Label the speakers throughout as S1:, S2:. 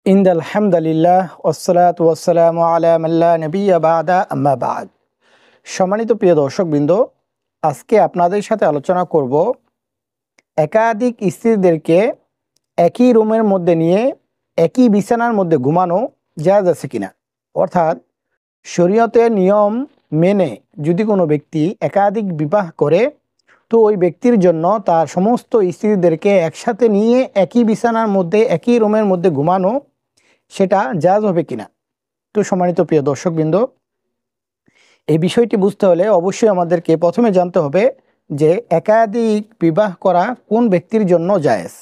S1: ইন্দাল হামদালিল্লাহ ওয়াসসালাতু ওয়াসসালামু আলা মাল্লা নবিয়্যা বা'দা আম্মা বা'দ। সম্মানিত প্রিয় দর্শকবৃন্দ, আজকে আপনাদের সাথে আলোচনা করব একাধিক স্ত্রীদেরকে একই রুমের মধ্যে নিয়ে একই বিছানার মধ্যে ঘুমানো জায়েজ আছে কিনা। অর্থাৎ শরীয়তের নিয়ম মেনে যদি কোনো ব্যক্তি একাধিক বিবাহ করে, তো ওই ব্যক্তির জন্য তার সমস্ত স্ত্রীদেরকে একসাথে নিয়ে একই বিছানার মধ্যে একই রুমের মধ্যে ঘুমানো সেটা জায়েজ হবে কিনা। তো সম্মানিত প্রিয় দর্শকবৃন্দ, এই বিষয়টি বুঝতে হলে অবশ্যই আমাদেরকে প্রথমে জানতে হবে যে একাধিক বিবাহ করা কোন ব্যক্তির জন্য জায়েজ।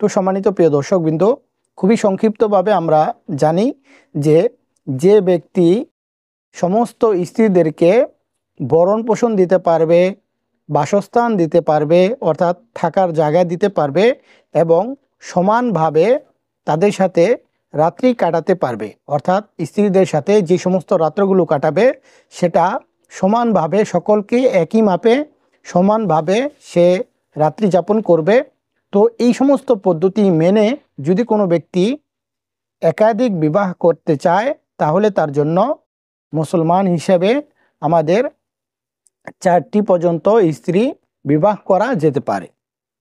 S1: তো সম্মানিত প্রিয় দর্শকবৃন্দ, খুবই সংক্ষিপ্তভাবে আমরা জানি যে যে ব্যক্তি সমস্ত স্ত্রীদেরকে ভরণ পোষণ দিতে পারবে, বাসস্থান দিতে পারবে অর্থাৎ থাকার জায়গা দিতে পারবে এবং সমানভাবে তাদের সাথে রাত্রি কাটাতে পারবে, অর্থাৎ স্ত্রীদের সাথে যে সমস্ত রাত্রগুলো কাটাবে সেটা সমানভাবে সকলকে একই মাপে সমানভাবে সে রাত্রি যাপন করবে। তো এই সমস্ত পদ্ধতি মেনে যদি কোনো ব্যক্তি একাধিক বিবাহ করতে চায়, তাহলে তার জন্য মুসলমান হিসেবে আমাদের 4টি পর্যন্ত স্ত্রী বিবাহ করা যেতে পারে।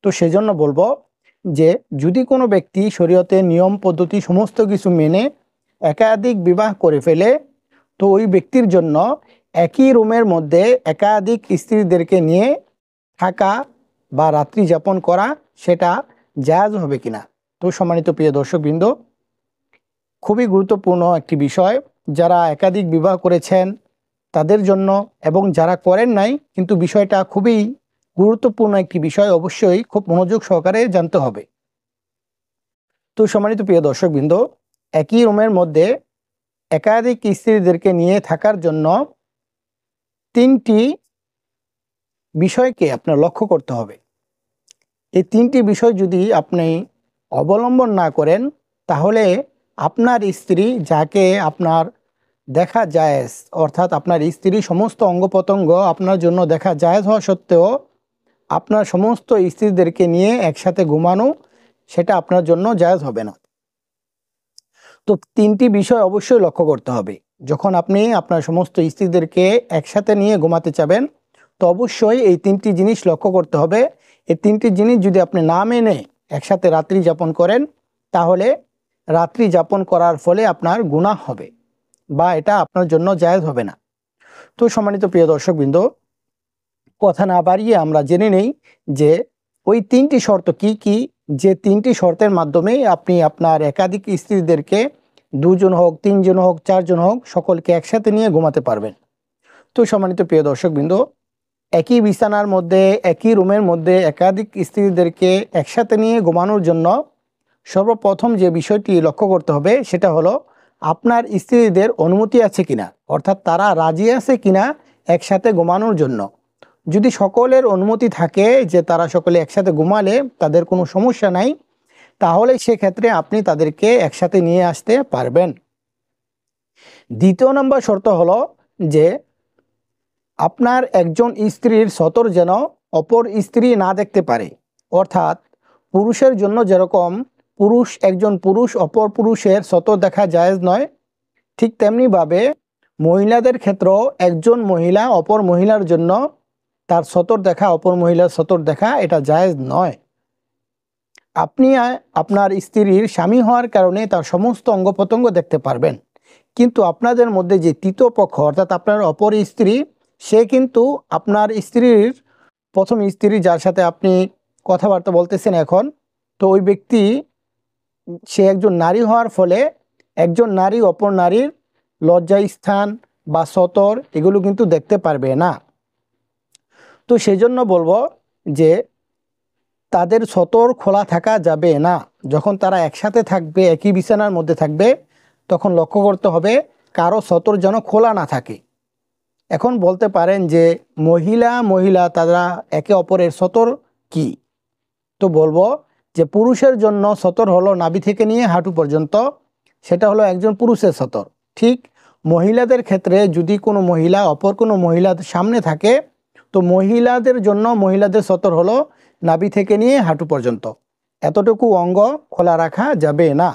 S1: তো সেজন্য বলবো যে যদি কোনো ব্যক্তি শরীয়তের নিয়ম পদ্ধতি সমস্ত কিছু মেনে একাধিক বিবাহ করে ফেলে, তো ওই ব্যক্তির জন্য একই রুমের মধ্যে একাধিক স্ত্রীদেরকে নিয়ে থাকা বা রাত্রি যাপন করা সেটা জায়েজ হবে কিনা। তো সম্মানিত প্রিয় দর্শকবৃন্দ, খুবই গুরুত্বপূর্ণ একটি বিষয়। যারা একাধিক বিবাহ করেছেন তাদের জন্য এবং যারা করেন নাই কিন্তু বিষয়টা খুবই গুরুত্বপূর্ণ একটি বিষয়, অবশ্যই খুব মনোযোগ সহকারে জানতে হবে। তো সম্মানিত প্রিয় দর্শকবৃন্দ, একই রুমের মধ্যে একাধিক স্ত্রীদেরকে নিয়ে থাকার জন্য 3টি বিষয়কে আপনার লক্ষ্য করতে হবে। এই 3টি বিষয় যদি আপনি অবলম্বন না করেন, তাহলে আপনার স্ত্রী যাকে আপনার দেখা জায়েজ, অর্থাৎ আপনার স্ত্রী সমস্ত অঙ্গ প্রত্যঙ্গ আপনার জন্য দেখা জায়েজ হওয়া সত্ত্বেও আপনার সমস্ত স্ত্রীদেরকে নিয়ে একসাথে ঘুমানো সেটা আপনার জন্য জায়েজ হবে না। তো 3টি বিষয় অবশ্যই লক্ষ্য করতে হবে। যখন আপনি আপনার সমস্ত স্ত্রীদেরকে একসাথে নিয়ে ঘুমাতে চাবেন, তো অবশ্যই এই 3টি জিনিস লক্ষ্য করতে হবে। এই 3টি জিনিস যদি আপনি না মেনে একসাথে রাত্রি যাপন করেন, তাহলে রাত্রি যাপন করার ফলে আপনার গুনাহ হবে বা এটা আপনার জন্য জায়েজ হবে না। তো সম্মানিত প্রিয় দর্শকবৃন্দ, কথা না বাড়িয়ে আমরা জেনে নেই যে ওই 3টি শর্ত কি কি, যে 3টি শর্তের মাধ্যমে আপনি আপনার একাধিক স্ত্রীদেরকে 2 জন হোক, 3 জন হোক, 4 জন হোক, সকলকে একসাথে নিয়ে ঘুমাতে পারবেন। তো সম্মানিত প্রিয় দর্শকবৃন্দ, একই বিছানার মধ্যে একই রুমের মধ্যে একাধিক স্ত্রীদেরকে একসাথে নিয়ে ঘুমানোর জন্য সর্বপ্রথম যে বিষয়টি লক্ষ্য করতে হবে সেটা হলো আপনার স্ত্রীদের অনুমতি আছে কিনা, অর্থাৎ তারা রাজি আছে কিনা একসাথে ঘুমানোর জন্য। যদি সকলের অনুমতি থাকে যে তারা সকলে একসাথে ঘুমালে তাদের কোনো সমস্যা নাই, তাহলে সেক্ষেত্রে আপনি তাদেরকে একসাথে নিয়ে আসতে পারবেন। দ্বিতীয় নম্বর শর্ত হলো যে আপনার একজন স্ত্রীর সতর যেন অপর স্ত্রী না দেখতে পারে। অর্থাৎ পুরুষের জন্য যেরকম একজন পুরুষ অপর পুরুষের সতর দেখা জায়েজ নয়, ঠিক তেমনিভাবে মহিলাদের ক্ষেত্রেও একজন মহিলা অপর মহিলার জন্য তার সতর দেখা, অপর মহিলার সতর দেখা এটা জায়েজ নয়। আপনি আপনার স্ত্রীর স্বামী হওয়ার কারণে তার সমস্ত অঙ্গ প্রত্যঙ্গ দেখতে পারবেন, কিন্তু আপনাদের মধ্যে যে তৃতীয় পক্ষ অর্থাৎ আপনার অপর স্ত্রী, সে কিন্তু আপনার স্ত্রীর প্রথম স্ত্রী যার সাথে আপনি কথাবার্তা বলতেছেন এখন, তো ওই ব্যক্তি সে একজন নারী হওয়ার ফলে একজন নারী অপর নারীর লজ্জা স্থান বা সতর এগুলো কিন্তু দেখতে পারবে না। তো সেই জন্য বলবো যে তাদের সতর খোলা থাকা যাবে না। যখন তারা একসাথে থাকবে, একই বিছানার মধ্যে থাকবে, তখন লক্ষ্য করতে হবে কারো সতর যেন খোলা না থাকে। এখন বলতে পারেন যে মহিলা তারা একে অপরের সতর কি? তো বলবো যে পুরুষের জন্য সতর হলো নাভি থেকে নিয়ে হাঁটু পর্যন্ত, সেটা হলো একজন পুরুষের সতর। ঠিক মহিলাদের ক্ষেত্রে যদি কোনো মহিলা অপর কোনো মহিলার সামনে থাকে, তো মহিলাদের জন্য মহিলাদের সতর হলো নাভি থেকে নিয়ে হাঁটু পর্যন্ত, এতটুকু অঙ্গ খোলা রাখা যাবে না।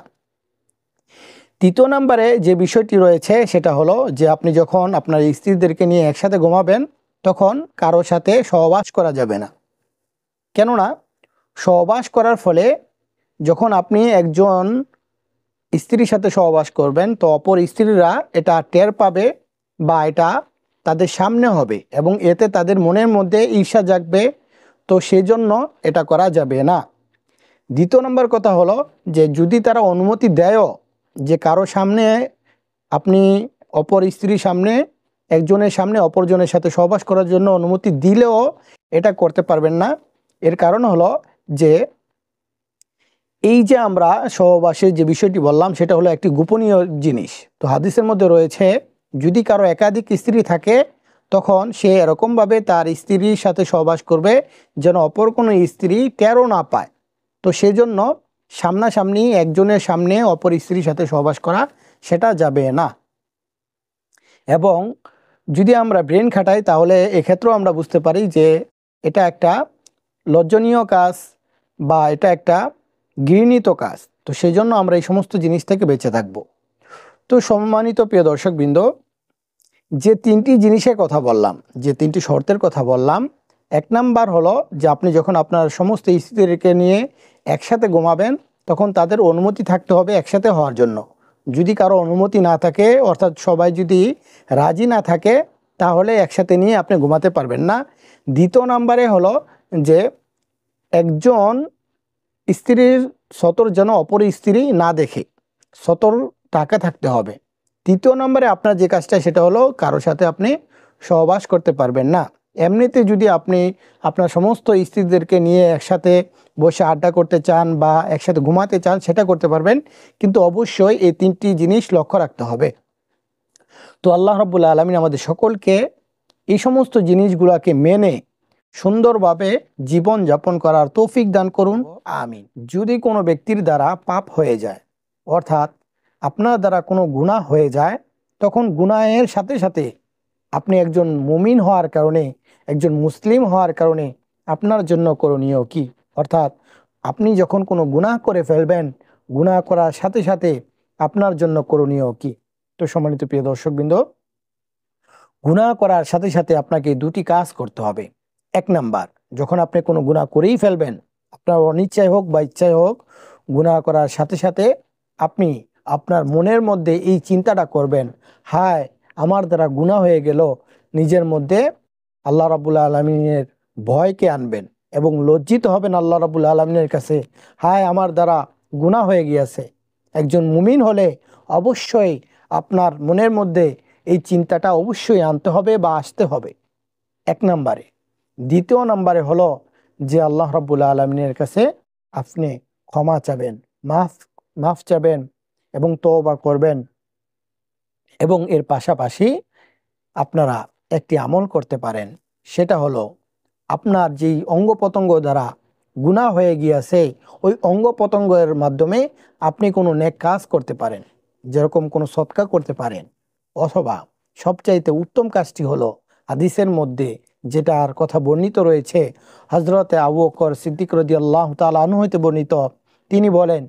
S1: তৃতীয় নম্বরে যে বিষয়টি রয়েছে সেটা হলো যে আপনি যখন আপনার স্ত্রীদেরকে নিয়ে একসাথে ঘুমাবেন তখন কারোর সাথে সহবাস করা যাবে না। কেননা সহবাস করার ফলে যখন আপনি একজন স্ত্রীর সাথে সহবাস করবেন তো অপর স্ত্রীরা এটা টের পাবে বা এটা তাদের সামনে হবে এবং এতে তাদের মনের মধ্যে ঈর্ষা জাগবে, তো সেজন্য এটা করা যাবে না। দ্বিতীয় নম্বর কথা হলো যে যদি তারা অনুমতি দেয়ও যে কারো সামনে আপনি অপর স্ত্রীর সামনে একজনের সামনে অপরজনের সাথে সহবাস করার জন্য অনুমতি দিলেও এটা করতে পারবেন না। এর কারণ হলো যে এই যে আমরা সহবাসের যে বিষয়টি বললাম সেটা হলো একটি গোপনীয় জিনিস। তো হাদিসের মধ্যে রয়েছে যদি কারো একাধিক স্ত্রী থাকে তখন সে এরকমভাবে তার স্ত্রীর সাথে সহবাস করবে যেন অপর কোনো স্ত্রী টেরও না পায়। তো সেজন্য সামনাসামনি একজনের সামনে অপর স্ত্রীর সাথে সহবাস করা সেটা যাবে না। এবং যদি আমরা ব্রেন খাটাই তাহলে এক্ষেত্রেও আমরা বুঝতে পারি যে এটা একটা লজ্জনীয় কাজ বা এটা একটা ঘৃণিত কাজ। তো সেই জন্য আমরা এই সমস্ত জিনিস থেকে বেঁচে থাকব। তো সম্মানিত প্রিয় দর্শকবৃন্দ, যে তিনটি জিনিসের কথা বললাম, যে তিনটি শর্তের কথা বললাম, এক নাম্বার হলো যে আপনি যখন আপনার সমস্ত স্ত্রীদেরকে নিয়ে একসাথে ঘুমাবেন তখন তাদের অনুমতি থাকতে হবে একসাথে হওয়ার জন্য। যদি কারো অনুমতি না থাকে অর্থাৎ সবাই যদি রাজি না থাকে তাহলে একসাথে নিয়ে আপনি ঘুমাতে পারবেন না। দ্বিতীয় নাম্বারে হলো যে একজন স্ত্রীর সতর যেন অপর স্ত্রী না দেখে, সতর তাকে থাকতে হবে। তৃতীয় নম্বরে আপনার যে কাজটা সেটা হলো কারোর সাথে আপনি সহবাস করতে পারবেন না। এমনিতে যদি আপনি আপনার সমস্ত স্ত্রীদেরকে নিয়ে একসাথে বসে আড্ডা করতে চান বা একসাথে ঘুমাতে চান সেটা করতে পারবেন, কিন্তু অবশ্যই এই তিনটি জিনিস লক্ষ্য রাখতে হবে। তো আল্লাহ রাব্বুল আলামিন আমাদের সকলকে এই সমস্ত জিনিসগুলোকে মেনে সুন্দরভাবে জীবন যাপন করার তৌফিক দান করুন, আমিন। যদি কোনো ব্যক্তির দ্বারা পাপ হয়ে যায় অর্থাৎ আপনার দ্বারা কোনো গুনাহ হয়ে যায় তখন গুনাহের সাথে সাথে আপনি একজন মুমিন হওয়ার কারণে, একজন মুসলিম হওয়ার কারণে আপনার জন্য করণীয় কি, অর্থাৎ আপনি যখন কোনো গুনাহ করে ফেলবেন গুনাহ করার সাথে সাথে আপনার জন্য করণীয় কি। তো সম্মানিত প্রিয় দর্শকবৃন্দ, গুনাহ করার সাথে সাথে আপনাকে দুটি কাজ করতে হবে। এক নাম্বার, যখন আপনি কোনো গুনাহ করেই ফেলবেন, আপনার অনিচ্ছায় হোক বা ইচ্ছায় হোক, গুনাহ করার সাথে সাথে আপনি আপনার মনের মধ্যে এই চিন্তাটা করবেন, হায় আমার দ্বারা গুনাহ হয়ে গেল। নিজের মধ্যে আল্লাহ রাব্বুল আলামিনের ভয়কে আনবেন এবং লজ্জিত হবেন আল্লাহ রাব্বুল আলামিনের কাছে, হায় আমার দ্বারা গুনাহ হয়ে গিয়েছে। একজন মুমিন হলে অবশ্যই আপনার মনের মধ্যে এই চিন্তাটা অবশ্যই আনতে হবে বা আসতে হবে, এক নম্বরে। দ্বিতীয় নম্বরে হলো যে আল্লাহ রাব্বুল আলামিনের কাছে আপনি ক্ষমা চাবেন, মাফ চাবেন এবং তওবা করবেন। এবং এর পাশাপাশি আপনারা একটি আমল করতে পারেন, সেটা হলো আপনার যেই অঙ্গ প্রত্যঙ্গ দ্বারা গুনাহ হয়ে গিয়েছে ওই অঙ্গ প্রত্যঙ্গের মাধ্যমে আপনি কোনো নেক কাজ করতে পারেন, যেরকম কোনো সদকা করতে পারেন। অথবা সবচাইতে উত্তম কাজটি হলো হাদিসের মধ্যে যেটার কথা বর্ণিত রয়েছে, হযরতে আবু বকর সিদ্দিক রাদিয়াল্লাহু তাআলা আনহু হতে বর্ণিত, তিনি বলেন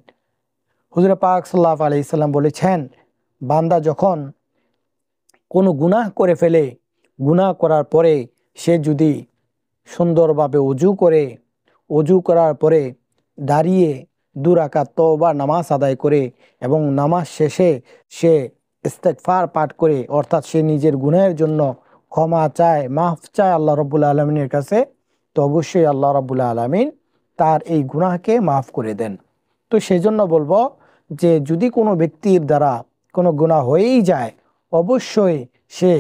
S1: হুজুর পাক সাল্লাল্লাহু আলাইহি সাল্লাম বলেছেন, বান্দা যখন কোনো গুনাহ করে ফেলে, গুনাহ করার পরে সে যদি সুন্দরভাবে অজু করার পরে দাঁড়িয়ে 2 রাকাত তওবা নামাজ আদায় করে এবং নামাজ শেষে সে ইস্তেগফার পাঠ করে, অর্থাৎ সে নিজের গুনাহের জন্য ক্ষমা চায়, মাফ চায় আল্লাহ রাব্বুল আলামিনের কাছে, তো অবশ্যই আল্লাহ রাব্বুল আলামিন তার এই গুনাহকে মাফ করে দেন। তো সেজন্য বলবো যে যদি কোনো ব্যক্তির দ্বারা কোনো গুনাহ হয়েই যায় অবশ্যই সে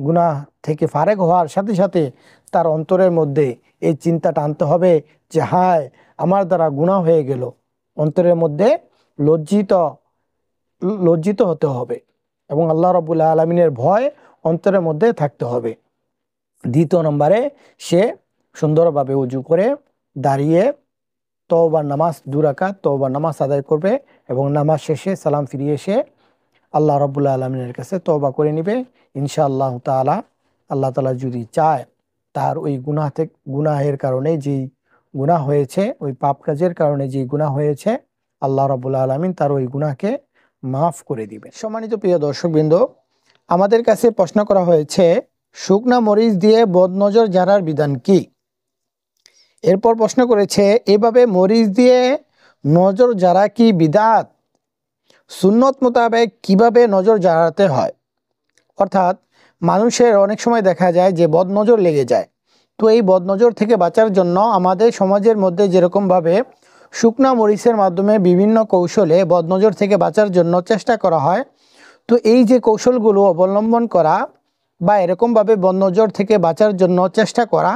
S1: গুনাহ থেকে ফারেক হওয়ার সাথে সাথে তার অন্তরের মধ্যে এই চিন্তাটা আনতে হবে যে হায় আমার দ্বারা গুনাহ হয়ে গেল। অন্তরের মধ্যে লজ্জিত হতে হবে এবং আল্লাহ রাব্বুল আলামিনের ভয় অন্তরের মধ্যে থাকতে হবে। দ্বিতীয় নম্বরে সে সুন্দরভাবে ওযু করে দাঁড়িয়ে তওবা নামাজ 2 রাকাত তওবা নামাজ আদায় করবে এবং নামাজ শেষে সালাম ফিরিয়ে এসে আল্লাহ রাব্বুল আলামিনের কাছে তওবা করে নেবে। ইনশাআল্লাহ তাআলা আল্লাহ তাআলা যদি চায় তার ওই গুনাহের কারণে যেই গুনাহ হয়েছে, ওই পাপ কাজের কারণে যেই গুনাহ হয়েছে, আল্লাহ রাব্বুল আলামিন তার ওই গুনাহকে মাফ করে দিবেন। সম্মানিত প্রিয় দর্শকবৃন্দ, আমাদের কাছে প্রশ্ন করা হয়েছে শুকনা মরিচ দিয়ে বদনজর ঝাড়ার বিধান কি। এরপর প্রশ্ন করেছে এভাবে মরিচ দিয়ে নজর ঝাড়া কি বিদআত, সুন্নত মোতাবেক কিভাবে নজর ঝাড়াতে হয়। অর্থাৎ মানুষের অনেক সময় দেখা যায় যে বদনজর লেগে যায়। তো এই বদনজর থেকে বাঁচার জন্য আমাদের সমাজের মধ্যে যেরকমভাবে শুকনা মরিচের মাধ্যমে বিভিন্ন কৌশলে বদনজর থেকে বাঁচার জন্য চেষ্টা করা হয়, তো এই যে কৌশলগুলো অবলম্বন করা বা এরকমভাবে বদনজর থেকে বাঁচার জন্য চেষ্টা করা,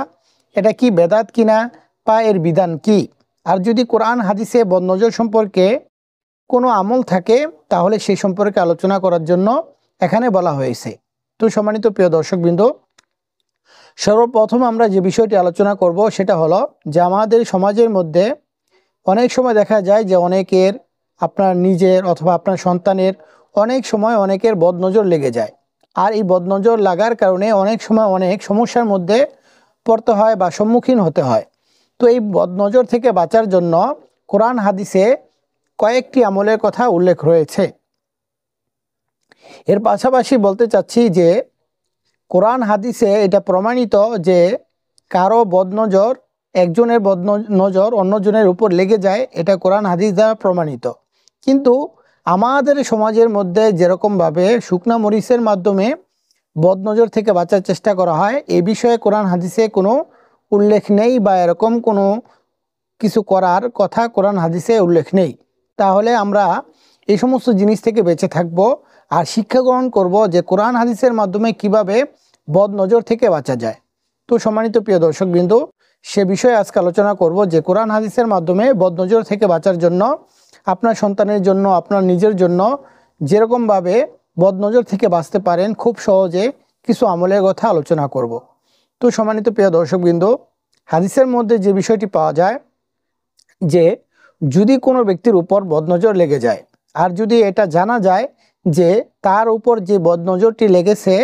S1: এটা কি বেদাত কিনা বা এর বিধান কি। আর যদি কোরআন হাদিসে বদনজর সম্পর্কে কোনো আমল থাকে তাহলে সেই সম্পর্কে আলোচনা করার জন্য এখানে বলা হয়েছে। তো সম্মানিত প্রিয় দর্শকবৃন্দ, সর্বপ্রথম আমরা যে বিষয়টি আলোচনা করব সেটা হলো যে আমাদের সমাজের মধ্যে অনেক সময় দেখা যায় যে অনেকের, আপনার নিজের অথবা আপনার সন্তানের অনেক সময় অনেকের বদনজর লেগে যায়। আর এই বদনজর লাগার কারণে অনেক সময় অনেক সমস্যার মধ্যে পড়তে হয় বা সম্মুখীন হতে হয়। তো এই বদনজর থেকে বাঁচার জন্য কোরআন হাদিসে কয়েকটি আমলের কথা উল্লেখ রয়েছে। এর পাশাপাশি বলতে চাচ্ছি যে কোরআন হাদিসে এটা প্রমাণিত যে কারো বদনজর, একজনের বদনজর অন্যজনের উপর লেগে যায়, এটা কোরআন হাদিস দ্বারা প্রমাণিত। কিন্তু আমাদের সমাজের মধ্যে যেরকমভাবে শুকনা মরিচের মাধ্যমে বদনজর থেকে বাঁচার চেষ্টা করা হয়, এ বিষয়ে কোরআন হাদিসে কোনো উল্লেখ নেই বা এরকম কোনো কিছু করার কথা কোরআন হাদিসে উল্লেখ নেই। তাহলে আমরা এই সমস্ত জিনিস থেকে বেঁচে থাকব আর শিক্ষা গ্রহণ করব যে কোরআন হাদিসের মাধ্যমে কিভাবে বদনজর থেকে বাঁচা যায়। তো সম্মানিত প্রিয় দর্শকবৃন্দ, সে বিষয়ে আজকে আলোচনা করব যে কোরআন হাদিসের মাধ্যমে বদনজর থেকে বাঁচার জন্য আপনার সন্তানের জন্য, আপনার নিজের জন্য যেরকমভাবে বদনজর থেকে বাঁচতে পারেন খুব সহজে কিছু আমলের কথা আলোচনা করব। তো সম্মানিত প্রিয় দর্শকবৃন্দ, হাদিসের মধ্যে যে বিষয়টি পাওয়া যায় যে যদি কোনো ব্যক্তির উপর বদনজর লেগে যায় আর যদি এটা জানা যায় যে তার উপর যে বদনজরটি লেগেছে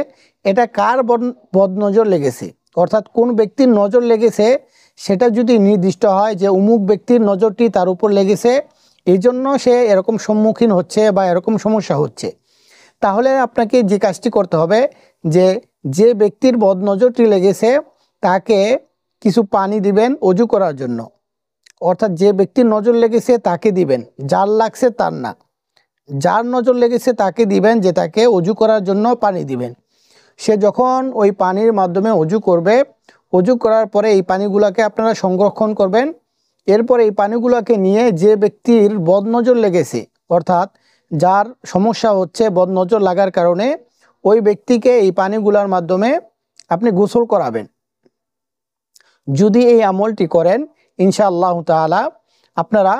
S1: এটা কার বদনজর লেগেছে, অর্থাৎ কোন ব্যক্তির নজর লেগেছে সেটা যদি নির্দিষ্ট হয় যে অমুক ব্যক্তির নজরটি তার উপর লেগেছে, এই জন্য সে এরকম সম্মুখীন হচ্ছে বা এরকম সমস্যা হচ্ছে, তাহলে আপনাকে যে কাজটি করতে হবে যে যে ব্যক্তির বদনজরটি লেগেছে তাকে কিছু পানি দিবেন অজু করার জন্য। অর্থাৎ যে ব্যক্তির নজর লেগেছে তাকে দিবেন, যার লাগছে তার না। যার নজর লেগেছে তাকে দিবেন, যে তাকে অজু করার জন্য পানি দিবেন। সে যখন ওই পানির মাধ্যমে অজু করবে, অজু করার পরে এই পানিগুলোকে আপনারা সংরক্ষণ করবেন। এরপর এই পানিগুলোকে নিয়ে যে ব্যক্তির বদনজর লেগেছে, অর্থাৎ যার সমস্যা হচ্ছে বদনজর লাগার কারণে, ওই ব্যক্তিকে এই পানিগুলোর মাধ্যমে আপনি গোসল করাবেন। যদি এই আমলটি করেন ইনশাআল্লাহ তাআলা আপনারা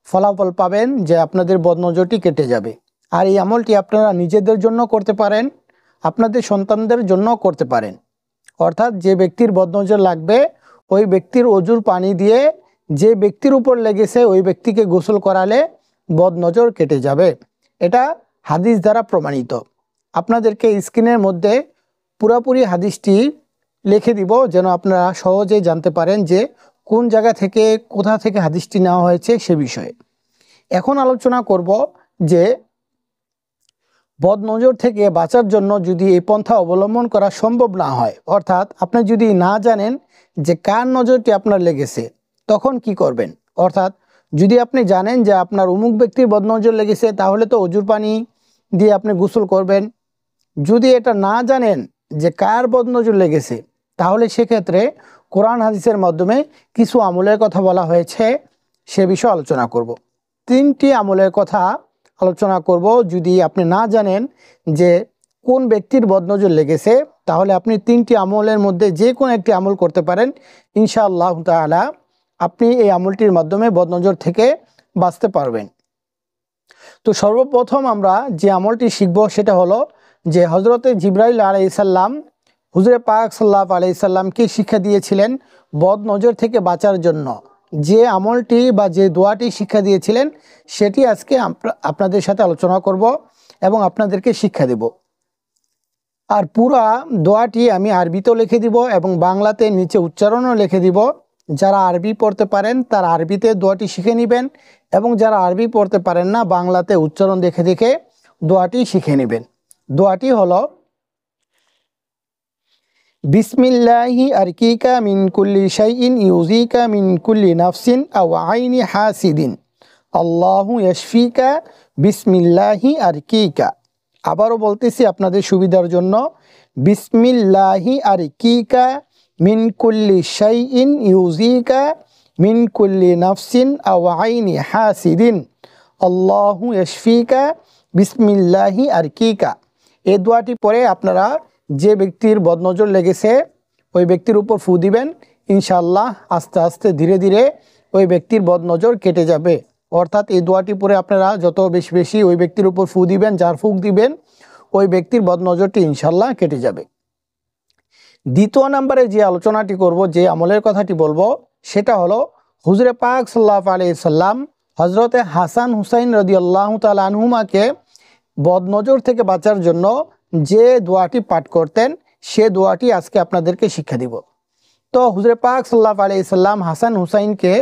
S1: ফলাফল পাবেন যে আপনাদের বদনজরটি কেটে যাবে। আর এই আমলটি আপনারা নিজেদের জন্য করতে পারেন, আপনাদের সন্তানদের জন্য করতে পারেন। অর্থাৎ যে ব্যক্তির বদনজর লাগবে ওই ব্যক্তির অজুর পানি দিয়ে যে ব্যক্তির উপর লেগেছে ওই ব্যক্তিকে গোসল করালে বদনজর কেটে যাবে। এটা হাদিস দ্বারা প্রমাণিত। আপনাদেরকে স্ক্রিনের মধ্যে পুরোপুরি হাদিসটি লিখে দিব যেন আপনারা সহজে জানতে পারেন যে কোন জায়গা থেকে কোথা থেকে হাদিসটি নেওয়া হয়েছে সে বিষয়ে। এখন আলোচনা করব যে বদনজর থেকে বাঁচার জন্য যদি এই পন্থা অবলম্বন করা সম্ভব না হয়, অর্থাৎ আপনি যদি না জানেন যে কার নজরটি আপনার লেগেছে তখন কি করবেন। অর্থাৎ যদি আপনি জানেন যে আপনার অমুক ব্যক্তির বদনজর লেগেছে তাহলে তো অজুর পানি দিয়ে আপনি গোসল করবেন। যদি এটা না জানেন যে কার বদনজর লেগেছে তাহলে সেক্ষেত্রে কোরআন হাদিসের মাধ্যমে কিছু আমলের কথা বলা হয়েছে, সে বিষয়ে আলোচনা করব। 3টি আমলের কথা আলোচনা করব। যদি আপনি না জানেন যে কোন ব্যক্তির বদনজর লেগেছে তাহলে আপনি 3টি আমলের মধ্যে যে কোনো একটি আমল করতে পারেন ইনশাআল্লাহ তাআলা। আপনি এই আমলটির মাধ্যমে বদনজর থেকে বাঁচতে পারবেন। তো সর্বপ্রথম আমরা যে আমলটি শিখব সেটা হলো যে হযরতে জিবরাইল আলাইহিস সালাম হুজুরে পাক সাল্লাল্লাহু আলাইহি সাল্লামকে শিক্ষা দিয়েছিলেন বদনজর থেকে বাঁচার জন্য। যে আমলটি বা যে দোয়াটি শিক্ষা দিয়েছিলেন সেটি আজকে আপনাদের সাথে আলোচনা করব এবং আপনাদেরকে শিক্ষা দেব। আর পুরা দোয়াটি আমি আরবিতেও লিখে দিব এবং বাংলাতে নিচে উচ্চারণও লিখে দিব। যারা আরবি পড়তে পারেন তারা আরবিতে দোয়াটি শিখে নেবেন, এবং যারা আরবি পড়তে পারেন না বাংলাতে উচ্চারণ দেখে দেখে দোয়াটি শিখে নেবেন। দোয়াটি হলো বিসমিল্লাহি আরকিকা মিন কুল্লি শাইইন ইউজিকা মিন কুল্লি নাফসিন আও আইনি হাসিদিন আল্লাহু ইয়াশফিকা বিসমিল্লাহি আরকিকা। আবারও বলতেছি আপনাদের সুবিধার জন্য, বিসমিল্লাহি আরকিকা মিন কুল্লি শাইইন ইউজিকা মিন কুল্লি নাফসিন আও আইনি হাসিদিন আল্লাহু ইয়াশফিকা বিসমিল্লাহি আরকিকা। এই দোয়াটি পরে আপনারা যে ব্যক্তির বদনজর লেগেছে ওই ব্যক্তির উপর ফু দিবেন। ইনশাআল্লাহ আস্তে আস্তে ধীরে ধীরে ওই ব্যক্তির বদনজর কেটে যাবে। অর্থাৎ এই দোয়াটি পরে আপনারা যত বেশি বেশি ওই ব্যক্তির উপর ফু দিবেন, যার ফুক দিবেন, ওই ব্যক্তির বদনজরটি ইনশাআল্লাহ কেটে যাবে। দ্বিতীয় নম্বরে যে আলোচনাটি করব, যে আমলের কথাটি বলবো, সেটা হলো হুজুরে পাক সাল্লাল্লাহু আলাইহি সাল্লাম হজরতে হাসান হুসাইন রাদিয়াল্লাহু তাআলা আনহুমাকে বদনজর থেকে বাঁচার জন্য যে দোয়াটি পাঠ করতেন সে দোয়াটি আজকে আপনাদেরকে শিক্ষা দিব। তো হুজুরে পাক সাল্লাল্লাহু আলাইহি সাল্লাম হাসান হুসাইনকে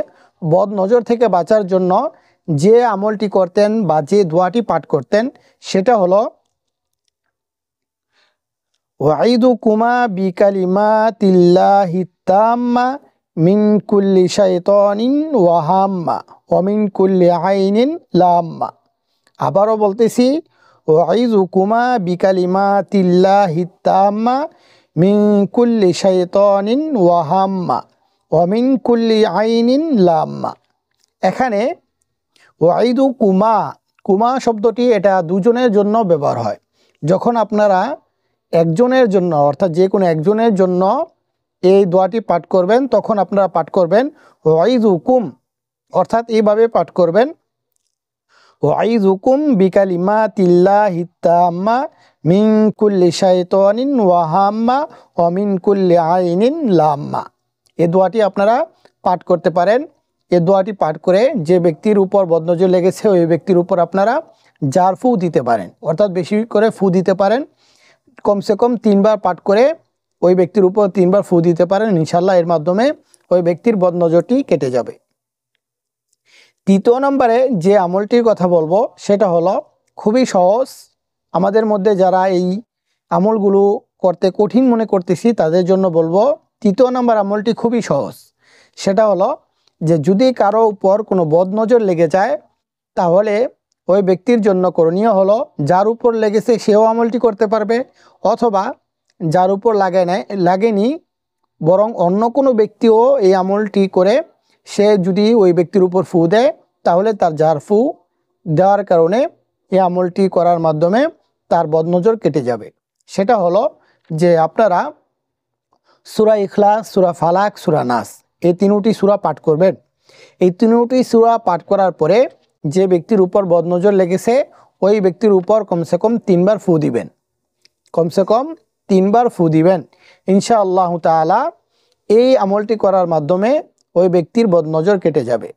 S1: বদনজর থেকে বাঁচার জন্য যে আমলটি করতেন বা যে দোয়াটি পাঠ করতেন সেটা হলো ওয়াইদুকুমা বিকালিমাতিল্লাহি তাম্মা মিন কুল্লি শাইতানিন ওয়া হাম্মা ওয়া মিন কুল্লি আইনিন লাম্মা। আবারও বলতেছি, ওয়াইদুকুমা বিকালিমাতিল্লাহি তাম্মা মিন কুল্লি শাইতানিন ওয়া হাম্মা ওয়া মিন কুল্লি আইনিন লাম্মা। এখানে ওয়াইদুকুমা, কুমা শব্দটি এটা দুজনের জন্য ব্যবহার হয়। যখন আপনারা একজনের জন্য অর্থাৎ যে কোনো একজনের জন্য এই দোয়াটি পাঠ করবেন তখন আপনারা পাঠ করবেন ওয়াইদুকুম, অর্থাৎ এইভাবে পাঠ করবেন ওয়াইদুকুম বিকালিমাতিল্লাহি তাম্মা মিন কুল্লি শাইতানিন ওয়া হাম্মা ওয়া মিন কুল্লি আইনিন লাম্মা। এই দোয়াটি আপনারা পাঠ করতে পারেন। এই দোয়াটি পাঠ করে যে ব্যক্তির উপর বদনজর লেগেছে ওই ব্যক্তির উপর আপনারা জার ফু দিতে পারেন, অর্থাৎ বেশি করে ফু দিতে পারেন। কমসে কম 3 বার পাঠ করে ওই ব্যক্তির উপর 3 বার ফু দিতে পারেন। ইনশাআল্লাহ এর মাধ্যমে ওই ব্যক্তির বদনজরটি কেটে যাবে। তৃতীয় নম্বরে যে আমলটির কথা বলবো সেটা হলো খুবই সহজ। আমাদের মধ্যে যারা এই আমলগুলো করতে কঠিন মনে করতেছি তাদের জন্য বলবো, তৃতীয় নম্বর আমলটি খুবই সহজ। সেটা হলো যে যদি কারো উপর কোনো বদনজর লেগে যায় তাহলে ওই ব্যক্তির জন্য করণীয় হলো যার উপর লেগেছে সেও আমলটি করতে পারবে, অথবা যার উপর লাগেনি বরং অন্য কোনো ব্যক্তিও এই আমলটি করে সে যদি ওই ব্যক্তির উপর ফু দেয় তাহলে তার জার ফু দেওয়ার কারণে এই আমলটি করার মাধ্যমে তার বদনজর কেটে যাবে। সেটা হলো যে আপনারা সূরা ইখলাস, সূরা ফালাক, সূরা নাস এই 3টি সূরা পাঠ করবেন। এই 3টি সূরা পাঠ করার পরে যে ব্যক্তির উপর বদনজর লেগেছে ওই ব্যক্তির উপর কমসে কম 3 বার ফু দিবেন, কমসে কম 3 বার ফু দিবেন। ইনশাআল্লাহ তাআলা এই আমলটি করার মাধ্যমে ওই ব্যক্তির বদনজর কেটে যাবে।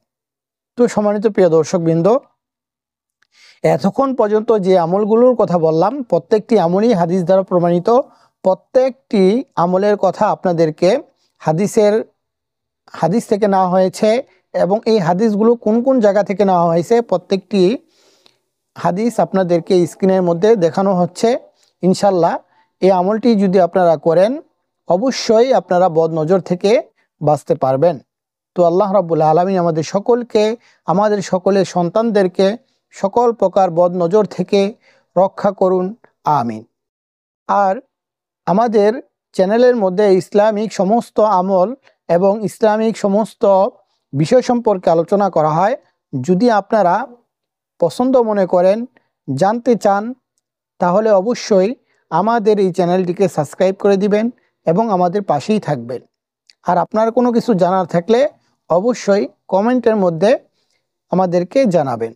S1: তো সম্মানিত প্রিয় দর্শকবৃন্দ, এতক্ষণ পর্যন্ত যে আমলগুলোর কথা বললাম প্রত্যেকটি আমলই হাদিস দ্বারা প্রমাণিত। প্রত্যেকটি আমলের কথা আপনাদেরকে হাদিস থেকে নেওয়া হয়েছে, এবং এই হাদিসগুলো কোন কোন জায়গা থেকে নেওয়া হয়েছে প্রত্যেকটি হাদিস আপনাদেরকে স্ক্রিনের মধ্যে দেখানো হচ্ছে। ইনশাল্লাহ এই আমলটি যদি আপনারা করেন অবশ্যই আপনারা বদনজর থেকে বাঁচতে পারবেন। তো আল্লাহ রাব্বুল আলামিন আমাদের সকলকে, আমাদের সকলের সন্তানদেরকে সকল প্রকার বদনজর থেকে রক্ষা করুন, আমিন। আর আমাদের চ্যানেলের মধ্যে ইসলামিক সমস্ত আমল এবং ইসলামিক সমস্ত বিষয় সম্পর্কে আলোচনা করা হয়। যদি আপনারা পছন্দ মনে করেন, জানতে চান, তাহলে অবশ্যই আমাদের এই চ্যানেলটিকে সাবস্ক্রাইব করে দিবেন এবং আমাদের পাশেই থাকবেন। আর আপনার কোনো কিছু জানার থাকলে অবশ্যই কমেন্টের মধ্যে আমাদেরকে জানাবেন।